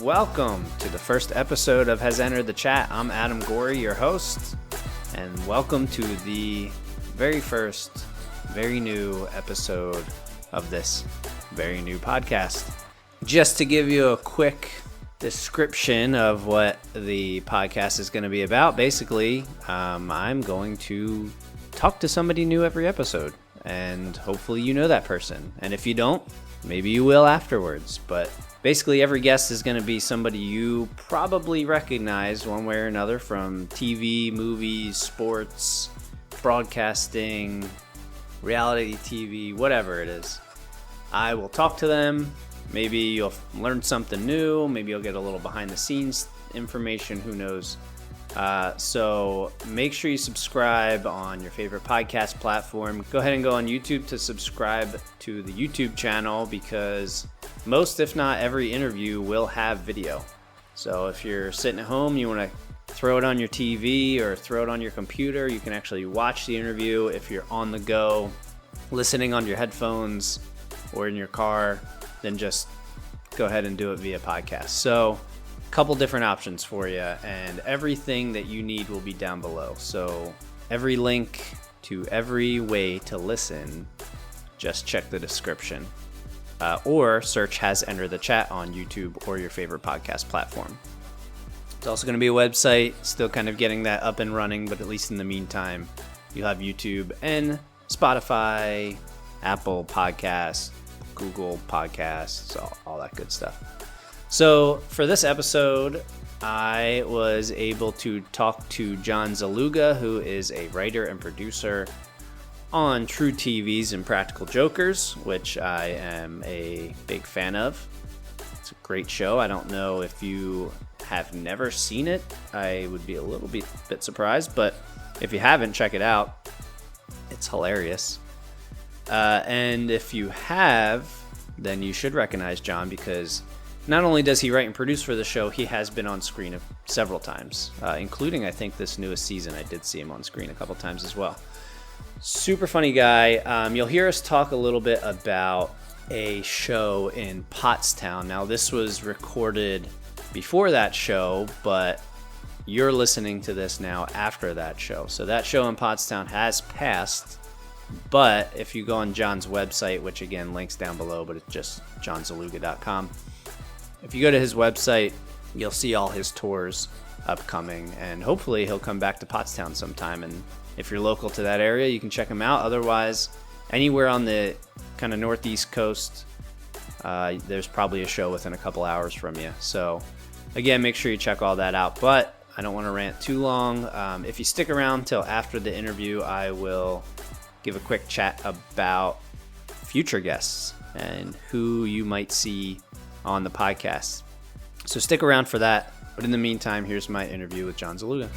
welcome to the first episode of Has Entered the Chat. I'm Adam Gorey, your host, and welcome to the very first, very new episode of this very new podcast. Just to give you a quick description of what the podcast is going to be about, basically, I'm going to talk to somebody new every episode, and hopefully you know that person. And if you don't, maybe you will afterwards, but basically every guest is going to be somebody you probably recognize one way or another from TV, movies, sports, broadcasting, reality TV, whatever it is. I will talk to them. Maybe you'll learn something new. Maybe you'll get a little behind the scenes information. Who knows? So make sure you subscribe on your favorite podcast platform. Go ahead and go on YouTube to subscribe to the YouTube channel because most, if not every interview will have video. So if you're sitting at home, you want to throw it on your TV or throw it on your computer, you can actually watch the interview. If you're on the go, listening on your headphones or in your car, then just go ahead and do it via podcast. So a couple different options for you, and everything that you need will be down below. So every link to every way to listen, just check the description. Or search Has Entered the Chat on YouTube or your favorite podcast platform. It's also going to be a website, still kind of getting that up and running, but at least in the meantime, you'll have YouTube and Spotify, Apple Podcasts, Google Podcasts, all that good stuff. So for this episode, I was able to talk to John Szeluga, who is a writer and producer on TruTV's Impractical Jokers, which I am a big fan of. It's a great show. I don't know if you have never seen it. I would be a little bit surprised, but if you haven't, check it out. It's hilarious. And if you have, then you should recognize John because not only does he write and produce for the show, he has been on screen several times, including, I think, this newest season. I did see him on screen a couple times as well. Super funny guy. You'll hear us talk a little bit about a show in Pottstown. Now, this was recorded before that show, but you're listening to this now after that show. So that show in Pottstown has passed, but if you go on John's website, which again, links down below, but it's just johnszeluga.com. If you go to his website, you'll see all his tours upcoming, and hopefully he'll come back to Pottstown sometime. And if you're local to that area, you can check him out. Otherwise, anywhere on the kind of northeast coast, there's probably a show within a couple hours from you. So again, make sure you check all that out. But I don't want to rant too long. If you stick around till after the interview, I will give a quick chat about future guests and who you might see on the podcast. So stick around for that. But in the meantime, here's my interview with John Szeluga.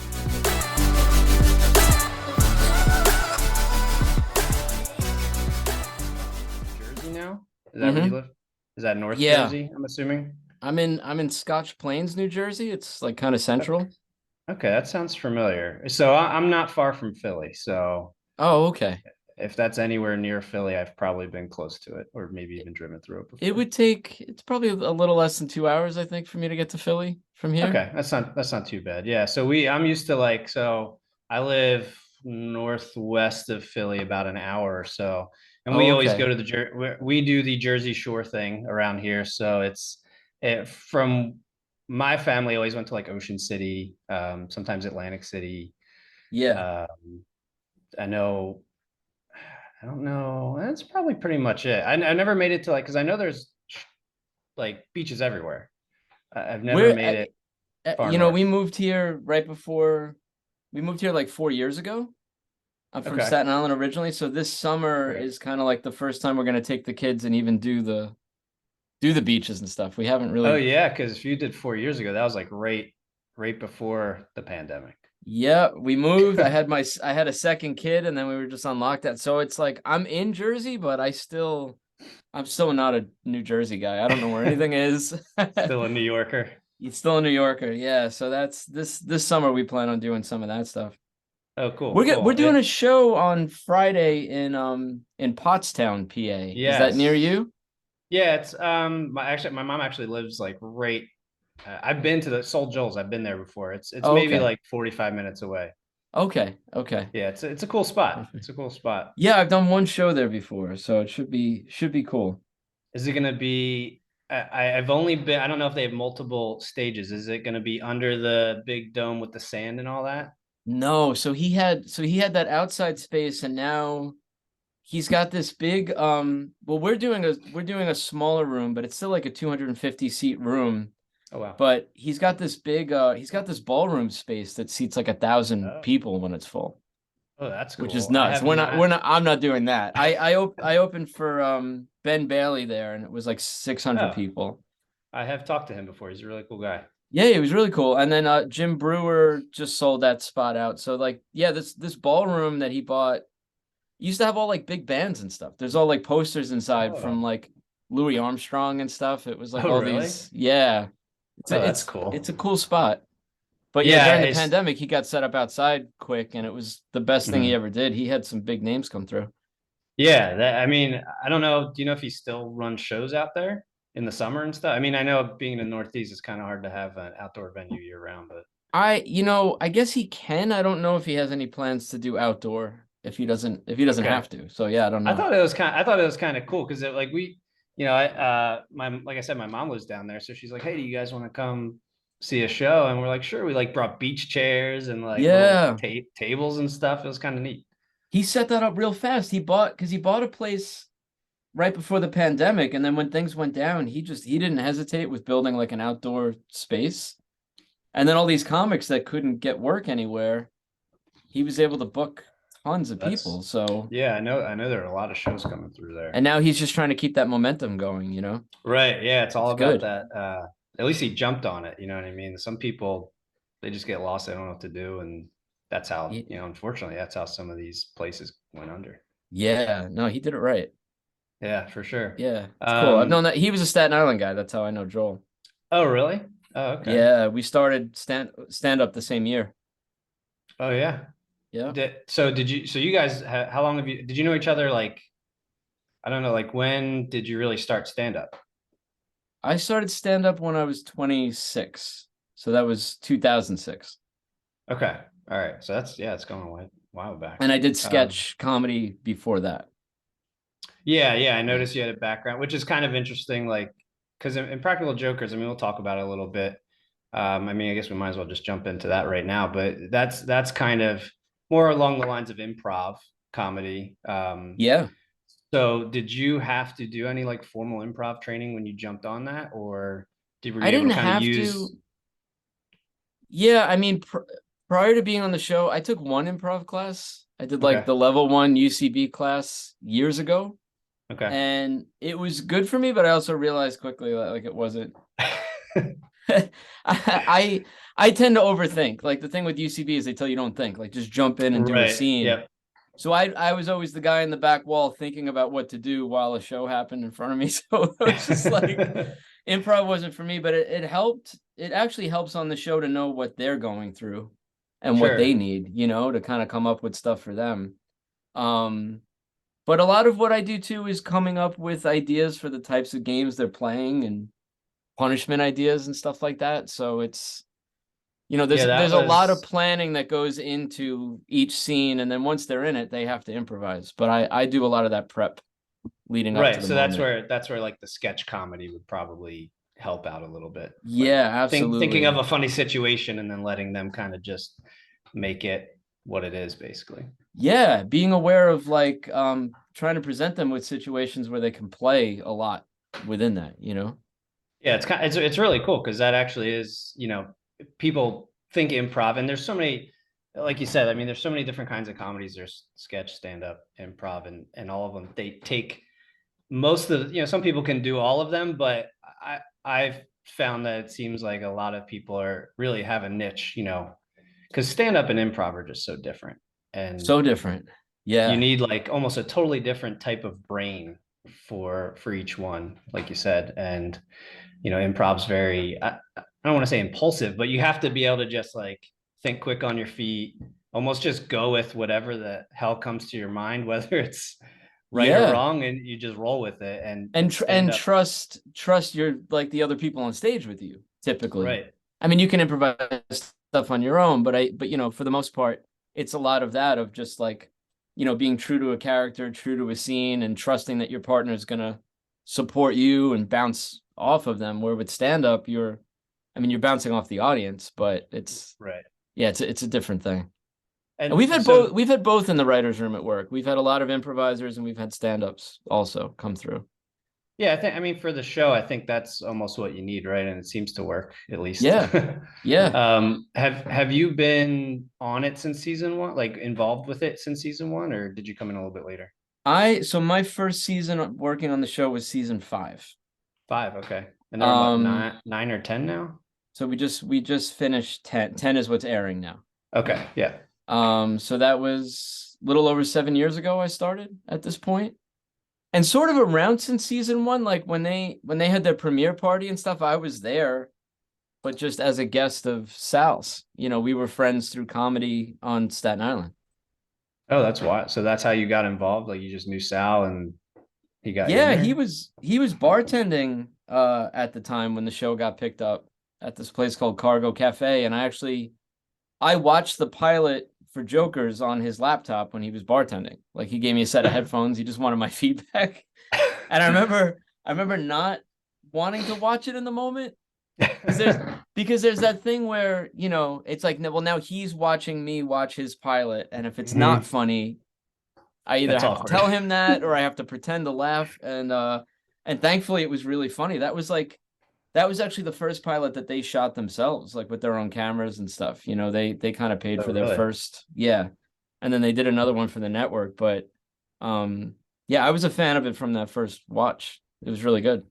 Jersey now? Is that where you live? Is that North Jersey, I'm assuming? I'm in Scotch Plains, New Jersey. It's like kind of central. Okay, that sounds familiar. So I'm not far from Philly. So Oh, okay. if that's anywhere near Philly, I've probably been close to it, or maybe even driven through it before. It's probably a little less than 2 hours, I think, for me to get to Philly from here. Okay, that's not too bad. Yeah, so I'm used to so I live northwest of Philly, about an hour or so, and we always go to we do the Jersey Shore thing around here. So from my family always went to like Ocean City, sometimes Atlantic City. Yeah. I don't know. That's probably pretty much it. I never made it to because I know there's like beaches everywhere. I've never made it far north. We moved here like 4 years ago. I'm from Staten Island originally, so this summer is kind of like the first time we're going to take the kids and even do the beaches and stuff. We haven't really. Oh yeah, because if you did 4 years ago, that was like right before the pandemic. Yeah, we moved. I had a second kid, and then we were just on lockdown. So it's like I'm in Jersey, but I'm still not a New Jersey guy. I don't know where anything is. Still a New Yorker. He's still a New Yorker, yeah. So that's this summer we plan on doing some of that stuff. Oh, cool. We're doing a show on Friday in Pottstown, PA. Yes. Is that near you? Yeah, it's my mom actually lives like right I've been to the Soul Joel's. I've been there before. It's Oh, maybe okay. like 45 minutes away. Okay. Okay. Yeah, it's a cool spot. It's a cool spot. Yeah, I've done one show there before, so it should be cool. Is it gonna be? I've only been. I don't know if they have multiple stages. Is it gonna be under the big dome with the sand and all that? No, so he had that outside space, and now he's got this big well, we're doing a smaller room, but it's still like a 250 seat room. Oh wow. But he's got this ballroom space that seats like 1,000 Oh, people when it's full, oh, that's which is cool. I nuts. have We're not not. I'm not doing that. I opened for Ben Bailey there, and it was like 600 Oh, people. I have talked to him before. He's a really cool guy. Yeah, it was really cool. And then Jim Brewer just sold that spot out. So like, yeah, this ballroom that he bought used to have all like big bands and stuff. There's all like posters inside from Oh, like Louis Armstrong and stuff. It was like oh, all really? these, yeah. It's Oh, a, that's it's cool. it's a cool spot. But yeah, Yeah, during the it's. pandemic, he got set up outside quick, and it was the best thing he Mhm. ever did. He had some big names come through. Yeah, I mean, I don't know. Do you know if he still runs shows out there in the summer and stuff? I mean, I know being in the Northeast, it's kind of hard to have an outdoor venue year round, but I guess he can. I don't know if he has any plans to do outdoor if he doesn't okay. have to. So yeah, I don't know. I thought it was kind of cool because like we, my like I said, my mom was down there, so she's like, "Hey, do you guys want to come see a show?" And we're like, "Sure." We like brought beach chairs and like little Yeah. tables and stuff. It was kind of neat. He set that up real fast. He bought a place right before the pandemic, and then when things went down, he didn't hesitate with building like an outdoor space. And then all these comics that couldn't get work anywhere, he was able to book tons of That's people. So, yeah, I know there are a lot of shows coming through there. and now he's just trying to keep that momentum going, you know? Right. Yeah, it's all It's about good. that. At least he jumped on it, you know what I mean? Some people they just get lost, they don't know what to do, and that's how, Ye- unfortunately, that's how some of these places went under. Yeah, no, he did it right. Yeah, for sure. Yeah, it's cool. I've known that he was a Staten Island guy. That's how I know Joel. Oh, really? Oh, okay. Yeah, we started stand up the same year. Oh, yeah. Yeah. So you guys, how long did you know each other? Like, I don't know, like when did you really start stand up? I started stand up when I was 26. So that was 2006. Okay. All right. So yeah, it's going a while back. And I did Um, sketch comedy before that. yeah, I Yeah. noticed you had a background, which is kind of interesting. Like, because in Practical Jokers, I mean, we'll talk about it a little bit. I mean, I guess we might as well just jump into that right now. But that's kind of more along the lines of improv comedy. Yeah. So did you have to do any like formal improv training when you jumped on that, or were I you able didn't to kind of have use? to. Yeah, I mean, prior to being on the show, I took one improv class. I did like Okay, the level one UCB class years ago, okay, and it was good for me, but I also realized quickly that like it wasn't. I I tend to overthink. Like the thing with UCB is they tell you don't think, like just jump in and do a right. scene. Yep, So I was always the guy in the back wall thinking about what to do while a show happened in front of me. So it was just like improv wasn't for me, but it helped. It actually helps on the show to know what they're going through and what they sure. need, to kind of come up with stuff for them. Um, but a lot of what I do too is coming up with ideas for the types of games they're playing and punishment ideas and stuff like that. So it's there's Yeah, that there's a lot of was planning that goes into each scene, and then once they're in it, they have to improvise. But I do a lot of that prep leading up to right. the So moment. that's where like the sketch comedy would probably help out a little bit. Like Yeah, thinking of absolutely. a funny situation and then letting them kind of just make it what it is, basically. Yeah, being aware of like trying to present them with situations where they can play a lot within that. Yeah, it's really cool because that actually is, people think improv and there's so many, like you said, I mean, there's so many different kinds of comedies. There's sketch, stand up, improv, and all of them. They take most of some people can do all of them, but I've found that it seems like a lot of people are really have a niche, because stand up and improv are just so different. And So different. you Yeah. need like almost a totally different type of brain for each one, like you said. And improv's very I don't want to say impulsive, but you have to be able to just like think quick on your feet, almost just go with whatever the hell comes to your mind, whether it's right or Yeah. wrong, and you just roll with it. And And stand up. trust your like the other people on stage with you. typically. Right. I mean, you can improvise stuff on your own, but you know, for the most part, it's a lot of that of just like, you know, being true to a character, true to a scene, and trusting that your partner is gonna support you and bounce off of them. Where with stand up, I mean, you're bouncing off the audience, but Right. yeah, it's a different thing. And And so, we've had both in the writers' room at work. We've had a lot of improvisers and we've had stand-ups also come through. yeah, I mean, for the show, I think that's almost what you need, right? And it seems to work, at least. Yeah. Yeah. Have you been on it since season one, like involved with it since season one, or did you come in a little bit later? So my first season working on the show was season 5. Five, okay. And they're on what, Um, nine or 10 now? so we just finished 10. 10 is what's airing now. Okay, yeah. So that was a little over 7 years ago I started at this point. And sort of around since season 1, like when they had their premiere party and stuff, I was there, but just as a guest of Sal's. You know, we were friends through comedy on Staten Island. Oh, that's why. So that's how you got involved. Like you just knew Sal and he got you in Yeah, there? he was bartending at the time when the show got picked up at this place called Cargo Cafe, and I watched the pilot for Jokers on his laptop when he was bartending. Like he gave me a set of headphones. He just wanted my feedback. And I remember not wanting to watch it in the moment because there's that thing where, you know, it's like, well, now he's watching me watch his pilot, and if it's not funny, I either That's have to awkward. tell him that or I have to pretend to laugh. And thankfully it was really funny. That was actually the first pilot that they shot themselves, like with their own cameras and stuff. You know, they kind of paid Oh, for their really? first, yeah. And then they did another one for the network. But yeah, I was a fan of it from that first watch. It was really good.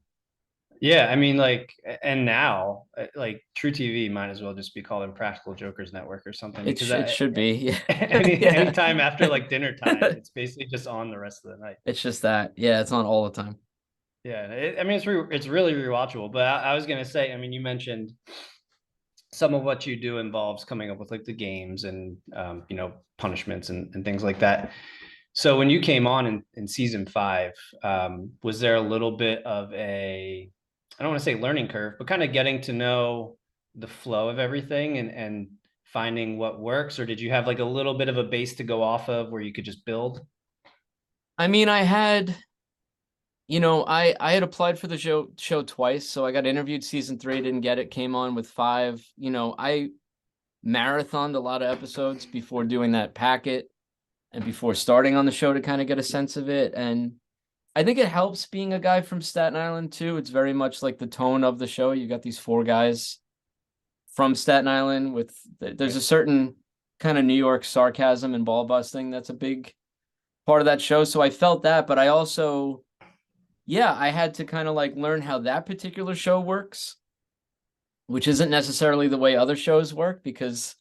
Yeah, I mean, like, and now, like, TruTV might as well just be called Impractical Jokers Network or something because It should be. Yeah. anytime after Yeah. like dinner time, it's basically just on the rest of the night. It's just that. Yeah, it's on all the time. Yeah, I mean, it's really rewatchable. But I was gonna say, I mean, you mentioned some of what you do involves coming up with like the games and punishments and things like that. So when you came on in season five, was there a little bit of a, I don't want to say learning curve, but kind of getting to know the flow of everything and finding what works, or did you have like a little bit of a base to go off of where you could just build? I mean, I had applied for the show twice, so I got interviewed season 3, didn't get it, came on with 5. You know, I marathoned a lot of episodes before doing that packet and before starting on the show to kind of get a sense of it. And I think it helps being a guy from Staten Island too. It's very much like the tone of the show. You got these 4 guys from Staten Island there's a certain kind of New York sarcasm and ball busting that's a big part of that show. So I felt that, but I also, yeah, I had to kind of like learn how that particular show works, which isn't necessarily the way other shows work because,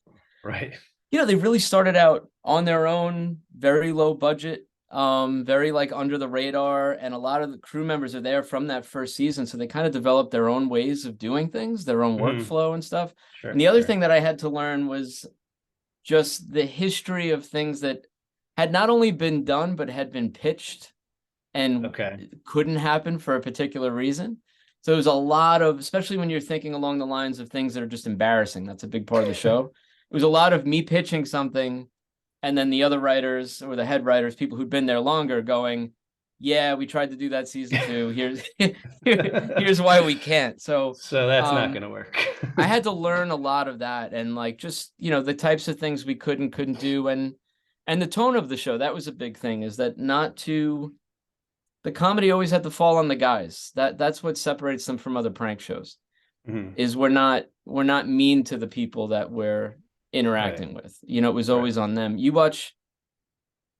Right. you know, they really started out on their own, very low budget, very like under the radar. And a lot of the crew members are there from that first season. So they kind of developed their own ways of doing things, their own workflow and stuff. And Sure, the other sure. thing that I had to learn was just the history of things that had not only been done, but had been pitched and Okay. couldn't happen for a particular reason. So it was a lot of, especially when you're thinking along the lines of things that are just embarrassing. That's a big part of the show. It was a lot of me pitching something and then the other writers or the head writers, people who'd been there longer going, yeah, we tried to do that season 2. Here's why we can't. So That's not going to work. I had to learn a lot of that and like just, you know, the types of things we couldn't do and the tone of the show. That was a big thing, is that the comedy always had to fall on the guys. That's what separates them from other prank shows. Mhm. Is we're not mean to the people that we're interacting with. You know, it was always on them. You watch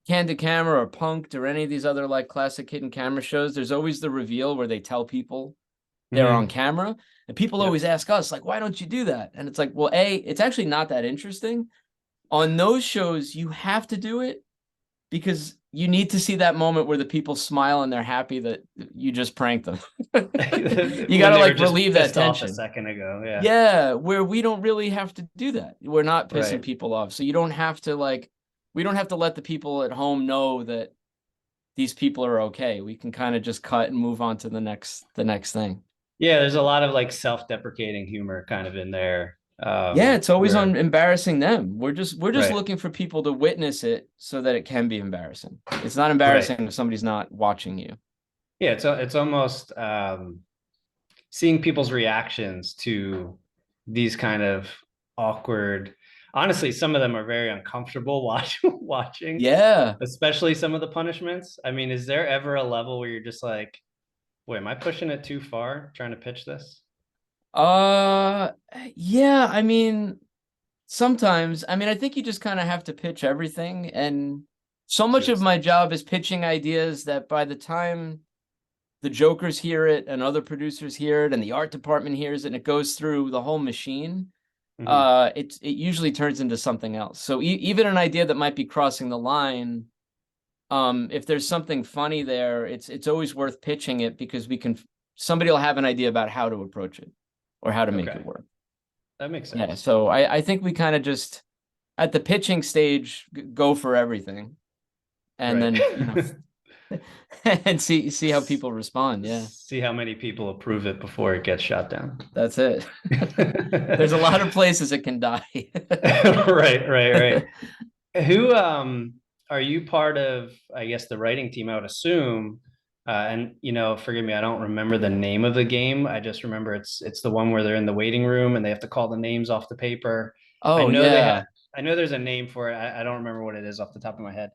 Candid Camera or Punked or any of these other like classic hidden camera shows, there's always the reveal where they tell people they're on camera. And people always ask us, like, why don't you do that? And it's like, well, it's actually not that interesting. On those shows, you have to do it because you need to see that moment where the people smile and they're happy that you just pranked them. You got to like relieve that tension. A second ago. Yeah. Yeah, where we don't really have to do that. We're not pissing Right. people off. So you don't have to we don't have to let the people at home know that these people are okay. We can kind of just cut and move on to the next thing. Yeah, there's a lot of like self-deprecating humor kind of in there. Yeah, it's always on Where embarrassing them. We're just right. looking for people to witness it so that it can be embarrassing. It's not Right. embarrassing if somebody's not watching you. Yeah, it's almost seeing people's reactions to these kind of awkward. Honestly, some of them are very uncomfortable watching, Yeah. especially some of the punishments. I mean, is there ever a level where you're just like, wait, am I pushing it too far trying to pitch this? Uh, yeah, I mean, sometimes, I mean, I think you just kind of have to pitch everything. And so To much an of my extent. job is pitching ideas that by the time the jokers hear it and other producers hear it and the art department hears it and it goes through the whole machine, Hmm. it usually turns into something else. So even an idea that might be crossing the line, if there's something funny there, it's always worth pitching it because somebody will have an idea about how to approach it or how to make it Okay, work. that makes Yeah, sense. so I think we kind of just at the pitching stage go for everything and Right. then and see how people respond. Yeah, See how many people approve it before it gets shot down. that's it. There's a lot of places it can die. Right, right, right. Who are you part of, I guess, the writing team, I would assume. And forgive me, I don't remember the name of the game. I just remember it's the one where they're in the waiting room and they have to call the names off the paper. I Oh know they yeah. have I know there's a name for it. I don't remember what it is off the top of my head.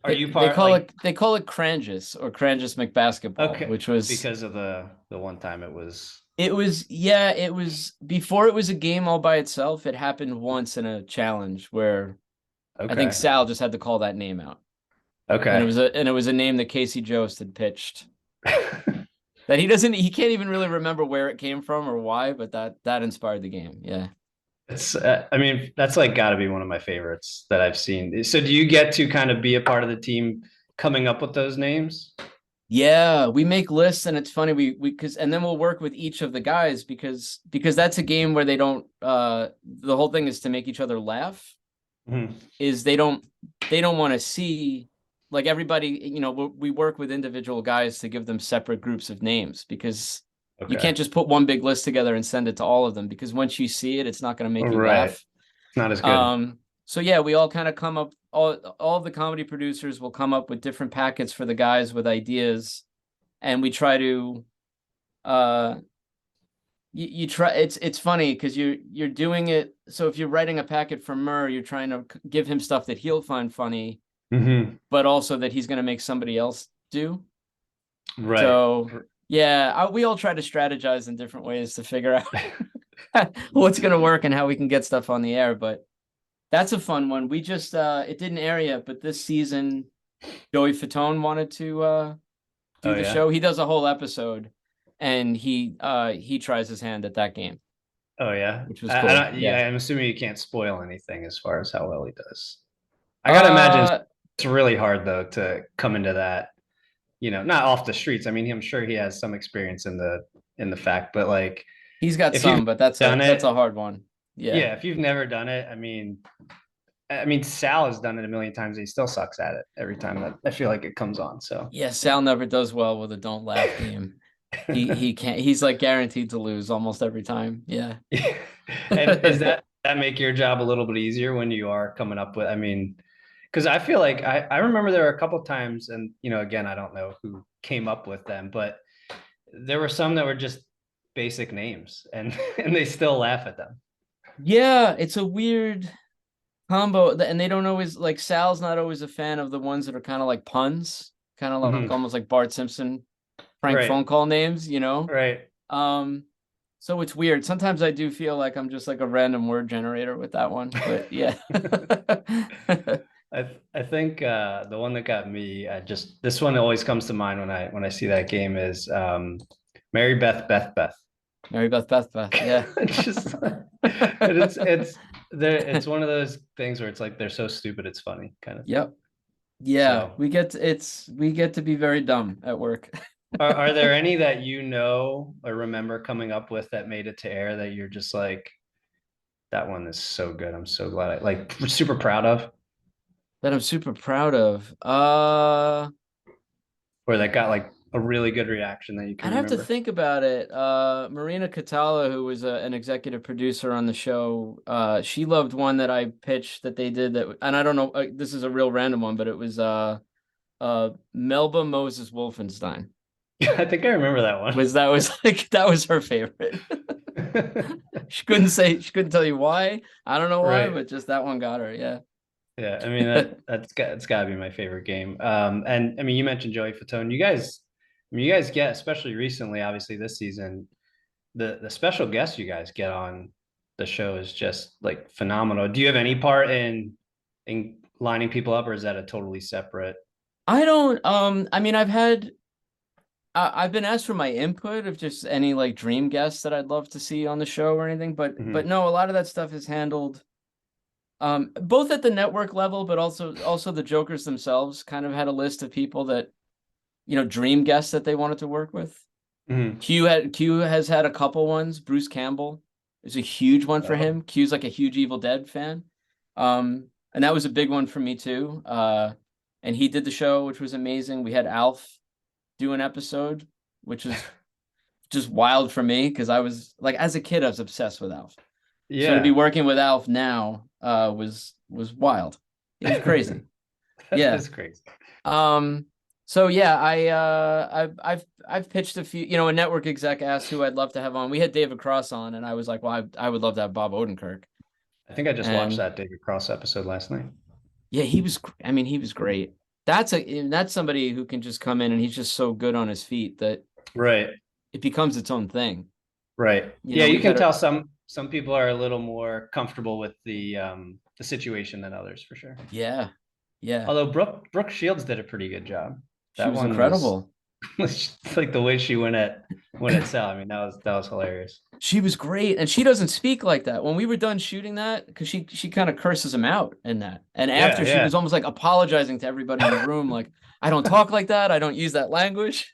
Are They you they part call like it they call it Crangus or Crangus McBasketball, okay, which was because of the one time it was it was before it was a game all by itself. It happened once in a challenge where I think okay. Sal just had to call that name out. And it Okay. was a name that Casey Jost had pitched that he can't even really remember where it came from or why, but that inspired the game. Yeah. It's, I mean, that's like got to be one of my favorites that I've seen. So, do you get to kind of be a part of the team coming up with those names? Yeah, we make lists and it's funny we because and then we'll work with each of the guys because that's a game where they don't the whole thing is to make each other laugh Mhm. is they don't want to see like everybody we work with individual guys to give them separate groups of names because you Okay. can't just put one big list together and send it to all of them because once you see it it's not going to make you Right. laugh. It's not as good. So yeah, we all kind of come up all of the comedy producers will come up with different packets for the guys with ideas and we try to uh you try it's funny because you're doing it so if you're writing a packet for Murr you're trying to give him stuff that he'll find funny Hmm. but also that he's going to make somebody else do. Right. So yeah, we all try to strategize in different ways to figure out what's going to work and how we can get stuff on the air. But that's a fun one. We just it didn't air yet, but this season Joey Fatone wanted to do Oh the yeah. show. He does a whole episode, and he tries his hand at that game, Oh yeah. which was I cool. don't. Yeah. Yeah. I'm assuming you can't spoil anything as far as how well he does. I gotta imagine Uh, it's really hard though to come into that. Not off the streets. I mean, I'm sure he has some experience in the fact, but like he's got if you've some, but that's a done that's a it, hard one. Yeah. yeah, if you've never done it, I mean, Sal has done it a million times. He still sucks at it every time that I feel like it comes on. So, Yeah, Sal never does well with a don't laugh game. He can't. He's like guaranteed to lose almost every time. Yeah. and is that make your job a little bit easier when you are coming up with? I mean, because I feel like I remember there were a couple times, and again, I don't know who came up with them, but there were some that were just basic names, and and they still laugh at them. Yeah, it's a weird combo, and they don't always like Sal's not always a fan of the ones that are kind of like puns, kind of like Mhm. almost like Bart Simpson prank Right, phone call names. right. Um, so it's weird. Sometimes I do feel like I'm just like a random word generator with that one, but yeah. I think the one that got me, just this one always comes to mind when I see that game is Mary Beth Beth Beth. Mary Beth Beth Beth, yeah. It's just it's one of those things where it's like they're so stupid it's funny kind of thing. Yep. Yeah, So we get to be very dumb at work. are there any that or remember coming up with that made it to air that you're just like that one is so good. I'm so glad like super proud of That I'm super proud of. or that got like a really good reaction that you can I'd have to remember? think about it. Marina Catala, who was an executive producer on the show, she loved one that I pitched that they did that, and I don't know, this is a real random one, but it was Melba Moses Wolfenstein. I think I remember that one. Was like that was her favorite. She couldn't tell you why. I don't know why, Right. but just that one got her. Yeah. Yeah, I mean that's gotta be my favorite game. And I mean you mentioned Joey Fatone. You guys get, especially recently, obviously this season, the special guests you guys get on the show is just like phenomenal. Do you have any part in lining people up, or is that a totally separate? I don't I mean I've been asked for my input of just any like dream guests that I'd love to see on the show or anything, but Mhm. no, a lot of that stuff is handled both at the network level, but also the Jokers themselves kind of had a list of people that, dream guests that they wanted to work with. Mhm. Q has had a couple ones. Bruce Campbell is a huge one for Oh. him. Q's like a huge Evil Dead fan. And that was a big one for me too. And he did the show, which was amazing. We had Alf do an episode, which is just wild for me because I was like, as a kid, I was obsessed with Alf. So to be Yeah. working with Alf now was wild. It was crazy. That Yeah. is crazy. Um, so yeah, I've pitched a few, a network exec asked who I'd love to have on. We had David Cross on, and I was like, well, I would love to have Bob Odenkirk. I think I just watched And that David Cross episode last night. yeah, I mean, he was great. That's somebody who can just come in and he's just so good on his feet that Right. it becomes its own thing. Right. Yeah, you We've can had tell some people are a little more comfortable with the situation than others for sure. yeah, yeah, Although Brooke Shields did a pretty good job. she That was one was incredible. like the way she went at Sal. I mean, that was hilarious. She was great, and she doesn't speak like that. When we were done shooting that, because she kind of curses him out in that, and Yeah, after she yeah. was almost like apologizing to everybody in the room, like I don't talk like that, I don't use that language.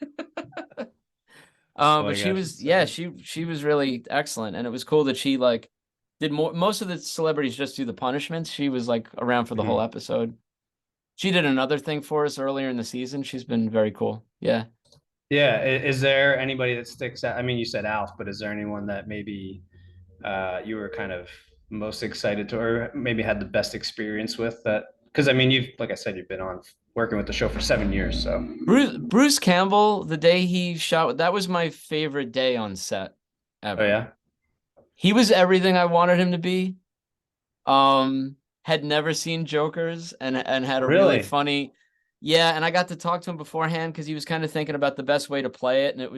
Oh But my she gosh, was, it's so yeah, good. she was really excellent, and it was cool that she like did more. Most of the celebrities just do the punishments. She was like around for the whole Mhm. episode. She did another thing for us earlier in the season. She's been very cool. Yeah. Yeah, is there anybody that sticks out? I mean, you said Alf, but is there anyone that maybe you were kind of most excited to, or maybe had the best experience with that? Because I mean, like I said, you've been on working with the show for 7 years, so. Bruce Campbell, the day he shot, that was my favorite day on set Oh ever. yeah, He was everything I wanted him to be. Had never seen Jokers and had a really really? funny, yeah. And I got to talk to him beforehand because he was kind of thinking about the best way to play it, and it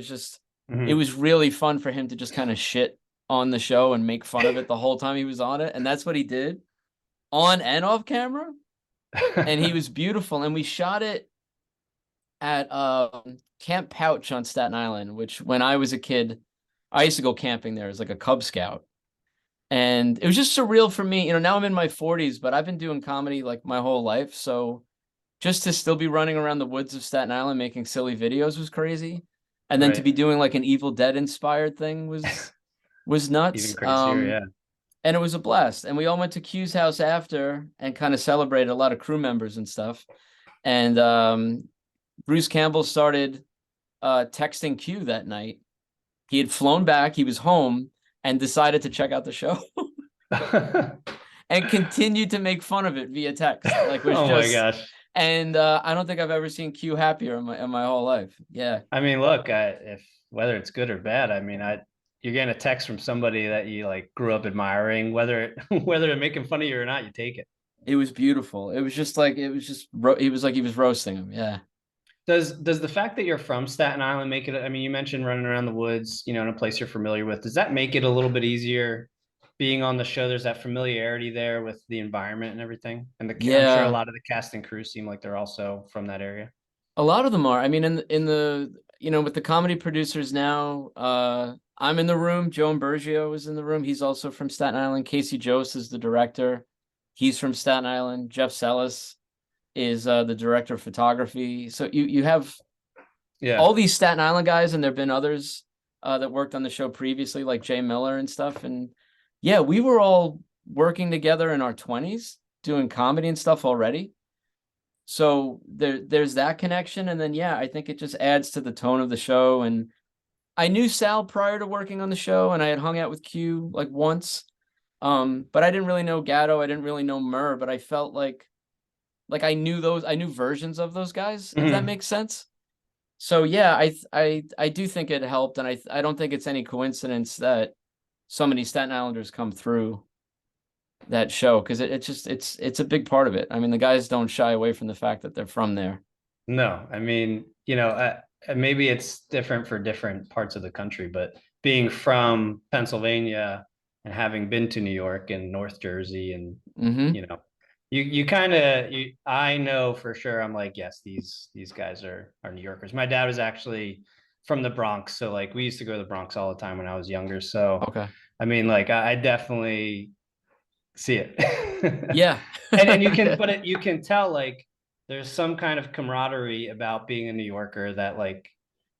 Hmm. was really fun for him to just kind of shit on the show and make fun of it the whole time he was on it, and that's what he did on and off camera, and he was beautiful. And we shot it at Camp Pouch on Staten Island, which when I was a kid, I used to go camping there as like a Cub Scout. And it was just surreal for me. Now I'm in my 40s, but I've been doing comedy like my whole life. So just to still be running around the woods of Staten Island making silly videos was crazy. And then to Right. be doing like an Evil Dead inspired thing was nuts. Even crazier, yeah. And it was a blast. And we all went to Q's house after and kind of celebrated a lot of crew members and stuff. And Bruce Campbell started texting Q that night. He had flown back, he was home, and decided to check out the show and continued to make fun of it via text. Like was Oh my just, gosh. and I don't think I've ever seen Q happier in my whole life. Yeah. I mean, look, if whether it's good or bad, I mean, you're getting a text from somebody that you like grew up admiring, whether they're making fun of you or not, you take it. It was beautiful. It was just like he was like he was roasting him. Yeah. Does the fact that you're from Staten Island make it? I mean, you mentioned running around the woods, in a place you're familiar with. Does that make it a little bit easier being on the show? There's that familiarity there with the environment and everything. And I'm sure a Yeah. lot of the cast and crew seem like they're also from that area. A lot of them are. I mean, in the with the comedy producers now, I'm in the room. Joan Bergio is in the room. He's also from Staten Island. Casey Jost is the director. He's from Staten Island. Jeff Sellis is the director of photography. So you have Yeah. all these Staten Island guys, and there've been others that worked on the show previously, like Jay Miller and stuff. And yeah, we were all working together in our 20s, doing comedy and stuff already. So there's that connection, and then yeah, I think it just adds to the tone of the show. And I knew Sal prior to working on the show, and I had hung out with Q like once. But I didn't really know Gatto, I didn't really know Murr, but I felt like I knew versions of those guys, if that Mhm. makes sense. So yeah, I do think it helped, and I don't think it's any coincidence that so many Staten Islanders come through that show, because it's just it's a big part of it. I mean, the guys don't shy away from the fact that they're from there. No, I mean, maybe it's different for different parts of the country, but being from Pennsylvania and having been to New York and North Jersey and Mm-hmm. you know, you kind of I know for sure I'm like, yes, these guys are New Yorkers. My dad was actually from the Bronx, so like we used to go to the Bronx all the time when I was younger. So Okay. I mean, like I definitely see it. Yeah. And you can Yeah. but you can tell like there's some kind of camaraderie about being a New Yorker that like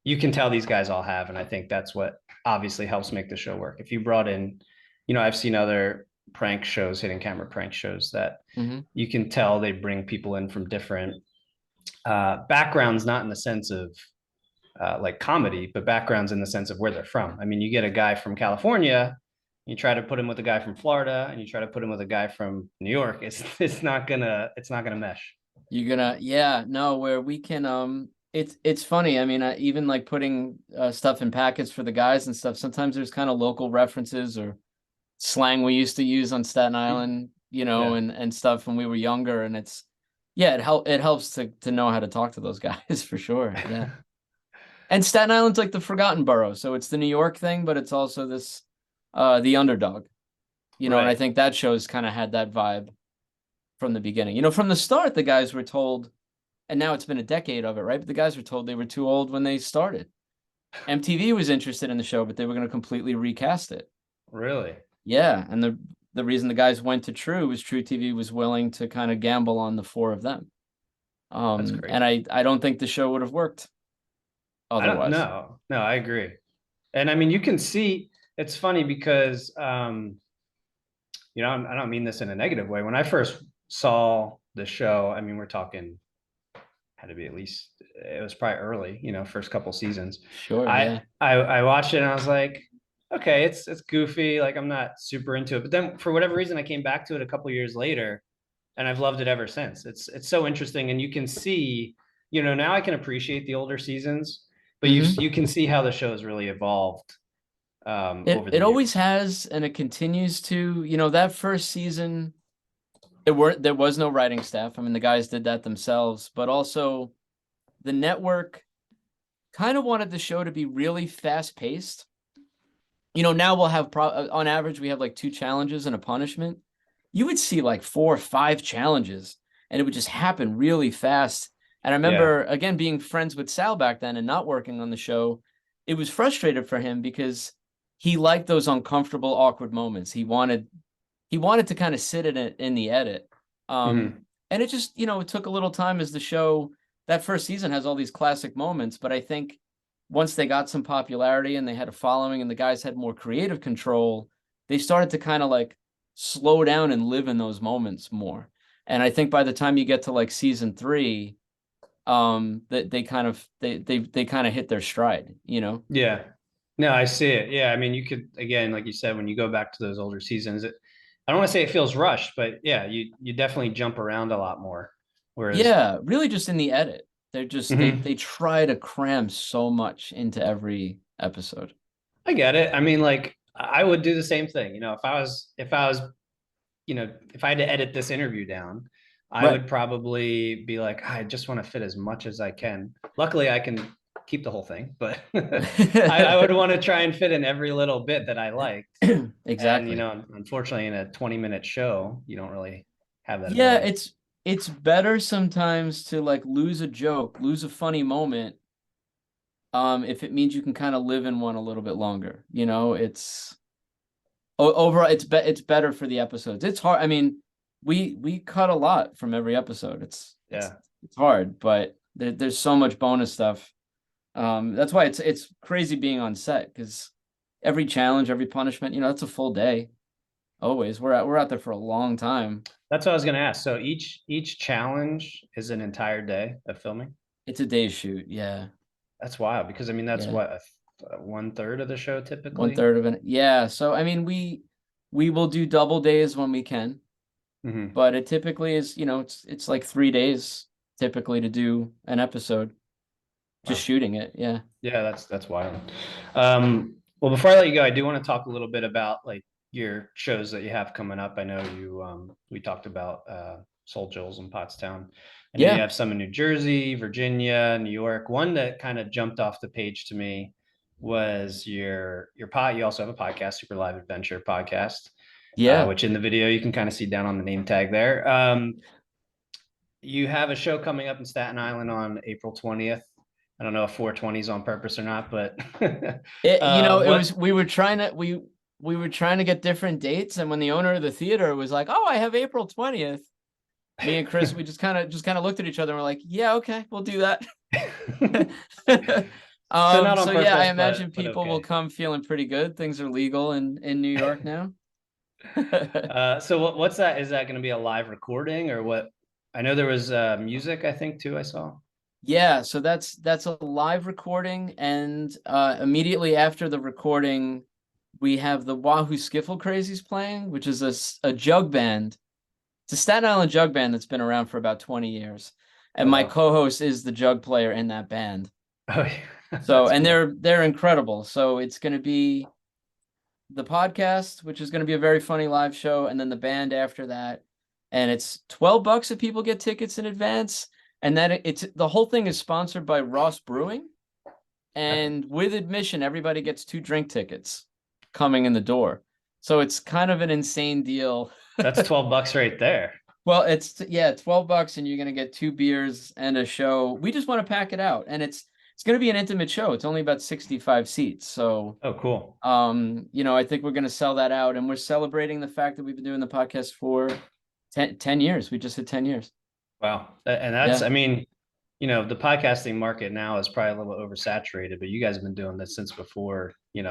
you can tell these guys all have, and I think that's what obviously helps make the show work. If you brought in, I've seen other prank shows, hidden camera prank shows that Mm-hmm. you can tell they bring people in from different backgrounds, not in the sense of like comedy, but backgrounds in the sense of where they're from. I mean, you get a guy from California, you try to put him with a guy from Florida, and you try to put him with a guy from New York. It's not gonna mesh. You're gonna, yeah, no, where we can, it's funny. I mean, even like putting stuff in packets for the guys and stuff. Sometimes there's kind of local references or slang we used to use on Staten Island, Yeah. and stuff when we were younger. And yeah, it helps to know how to talk to those guys for sure. Yeah. And Staten Island's like the forgotten borough, so it's the New York thing, but it's also this, the underdog, and I Right. think that show's kind of had that vibe from the beginning. From the start, the guys were told, and now it's been a decade of it, right? But the guys were told they were too old when they started. MTV was interested in the show, but they were going to completely recast it. Really. Yeah, and the reason the guys went to True was TruTV was willing to kind of gamble on the four of them. That's And crazy. I don't think the show would have worked I don't otherwise. know. No, I agree. And I mean, you can see it's funny because I don't mean this in a negative way. When I first saw the show, I mean, we're talking had to be at least it was probably early, first couple seasons. Sure, I yeah. I watched it and I was like, okay, it's goofy. Like I'm not super into it. But then for whatever reason, I came back to it a couple years later, and I've loved it ever since. It's so interesting, and you can see, now I can appreciate the older seasons, but you Hmm. can see how the show has really evolved over the It always years. has, and it continues to. That first season, there was no writing staff. I mean, the guys did that themselves, but also the network kind of wanted the show to be really fast paced. Now we'll have on average we have like two challenges and a punishment. You would see like four or five challenges, and it would just happen really fast. And I Yeah. remember again being friends with Sal back then and not working on the show. It was frustrated for him because he liked those uncomfortable, awkward moments. He wanted to kind of sit in it in the edit. Um, Hmm. and it just, it took a little time as the show, that first season has all these classic moments, but I think once they got some popularity and they had a following and the guys had more creative control, they started to kind of like slow down and live in those moments more. And I think by the time you get to like season three, that they kind of hit their stride. Yeah. No, I see it. Yeah, I mean, you could again, like you said, when you go back to those older seasons, I don't want to say it feels rushed, but yeah, you definitely jump around a lot more. Whereas, Yeah, really just in the edit. They're just mhm, they try to cram so much into every episode. I get it. I mean, like I would do the same thing. If I had to edit this interview down, I Right. would probably be like, I just want to fit as much as I can. Luckily, I can keep the whole thing, but I would want to try and fit in every little bit that I liked. And Exactly. unfortunately, in a 20-minute show, you don't really have that Yeah, ability. it's better sometimes to like lose a joke, lose a funny moment, if it means you can kind of live in one a little bit longer. It's overall it's better for the episodes. It's hard. I mean, we cut a lot from every episode. Yeah, It's hard, but there's so much bonus stuff. That's why it's crazy being on set because every challenge, every punishment, that's a full day. Always. We're out there for a long time. That's what I was going to ask. So each challenge is an entire day of filming. It's a day shoot. Yeah. That's wild because I mean that's Yeah. what one third of the show One typically. third of it. Yeah. So I mean we will do double days when we can, Hmm. but it typically is, it's like 3 days typically to do an episode. Just Wow. shooting it. Yeah. Yeah, that's wild. Well, before I let you go, I do want to talk a little bit about like your shows that you have coming up. I know we talked about Soul Joel's in Pottstown. I know you Yeah. have some in New Jersey, Virginia, New York. One that kind of jumped off the page to me was your pod. You also have a podcast, Super Live Adventure podcast, Yeah. which in the video you can kind of see down on the name tag there. You have a show coming up in Staten Island on April 20th. I don't know if 420 is on purpose or not, but It what? was we were trying to get different dates, and when the owner of the theater was like, "Oh, I have April 20th," me and Chris, we just kind of looked at each other and we're like, "Yeah, okay, we'll do that." So not on So yeah, I purpose, imagine but people will okay. come feeling pretty good. Things are legal in New York now. So what's that? Is that going to be a live recording or what? I know there was music, I think, too, I saw. Yeah, so that's a live recording, and immediately after the recording, we have the Wahoo Skiffle Crazies playing, which is a jug band. It's a Staten Island jug band that's been around for about 20 years. And Oh my wow. co-host is the jug player in that band. Oh yeah. So, That's and cool. they're incredible. So it's going to be the podcast, which is going to be a very funny live show, and then the band after that. And it's $12 if people get tickets in advance. And then it's the whole thing is sponsored by Ross Brewing. Okay. And with admission, everybody gets 2 drink tickets coming in the door. So it's kind of an insane deal. That's $12 right there. Well, yeah, $12 and you're gonna get 2 beers and a show. We just want to pack it out, and it's gonna be an intimate show. It's only about 65 seats. So Oh, cool. I think we're gonna sell that out, and we're celebrating the fact that we've been doing the podcast for 10 years. We just hit 10 years. Wow. And that's, Yeah. I mean, the podcasting market now is probably a little oversaturated, but you guys have been doing this since before, We've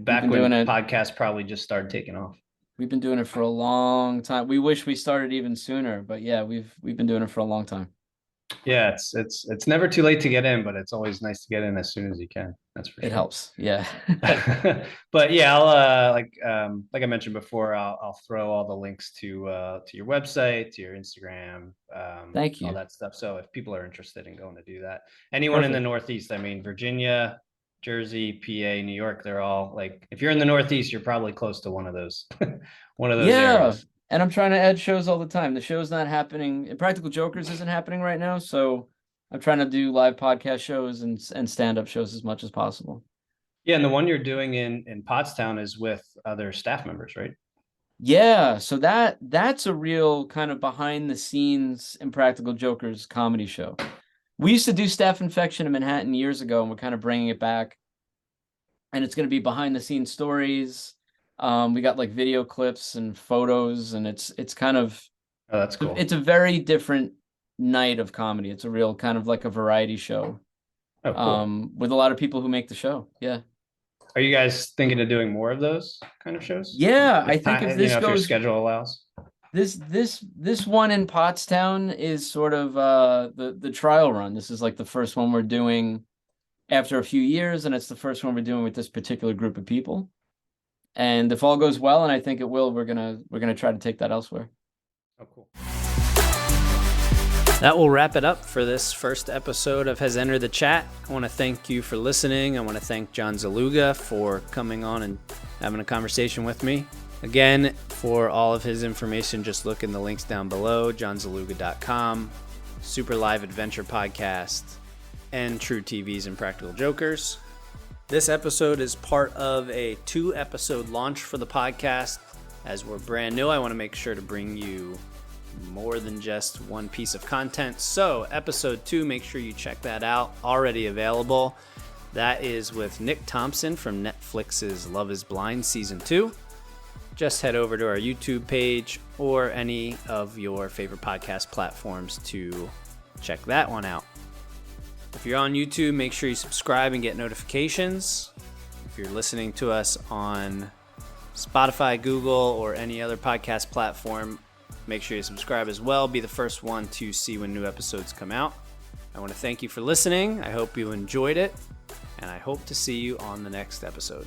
back been doing when it. podcasts probably just started taking off. We've been doing it for a long time. We wish we started even sooner, but yeah, we've been doing it for a long time. Yeah, it's never too late to get in, but it's always nice to get in as soon as you can. That's for It sure. helps. Yeah. But yeah, I'll like I mentioned before, I'll throw all the links to your website, to your Instagram, Thank all you. that stuff. So if people are interested in going to do that, anyone in the Perfect. Northeast, I mean Virginia, Jersey, PA, New York, they're all like if you're in the Northeast, you're probably close to one of those one of those Yeah. areas. And I'm trying to add shows all the time. The show's not happening. Impractical Jokers isn't happening right now, so I'm trying to do live podcast shows and stand-up shows as much as possible. Yeah, and the one you're doing in Pottstown is with other staff members, right? Yeah, so that's a real kind of behind the scenes Impractical Jokers comedy show. We used to do Staff Infection in Manhattan years ago, and we're kind of bringing it back. And it's going to be behind the scenes stories. We got like video clips and photos, and it's kind of Oh, that's cool. it's a very different night of comedy. It's a real kind of like a variety show. Oh, cool. With a lot of people who make the show. Yeah. Are you guys thinking of doing more of those kind of shows? Yeah, I If think if time, this if your goes schedule allows. this one in Pottstown is sort of the trial run. This is like the first one we're doing after a few years, and it's the first one we're doing with this particular group of people. And if all goes well, and I think it will, we're gonna try to take that elsewhere. Oh, cool. That will wrap it up for this first episode of Has Entered the Chat. I want to thank you for listening. I want to thank John Szeluga for coming on and having a conversation with me. Again, for all of his information, just look in the links down below, johnzaluga.com, Super Live Adventure Podcast, and TruTV's Impractical Jokers. This episode is part of a 2-episode launch for the podcast. As we're brand new, I want to make sure to bring you more than just one piece of content. So episode 2, make sure you check that out. Already available. That is with Nick Thompson from Netflix's Love is Blind Season 2. Just head over to our YouTube page or any of your favorite podcast platforms to check that one out. If you're on YouTube, make sure you subscribe and get notifications. If you're listening to us on Spotify, Google, or any other podcast platform. Make sure you subscribe as well. Be the first one to see when new episodes come out. I want to thank you for listening. I hope you enjoyed it, and I hope to see you on the next episode.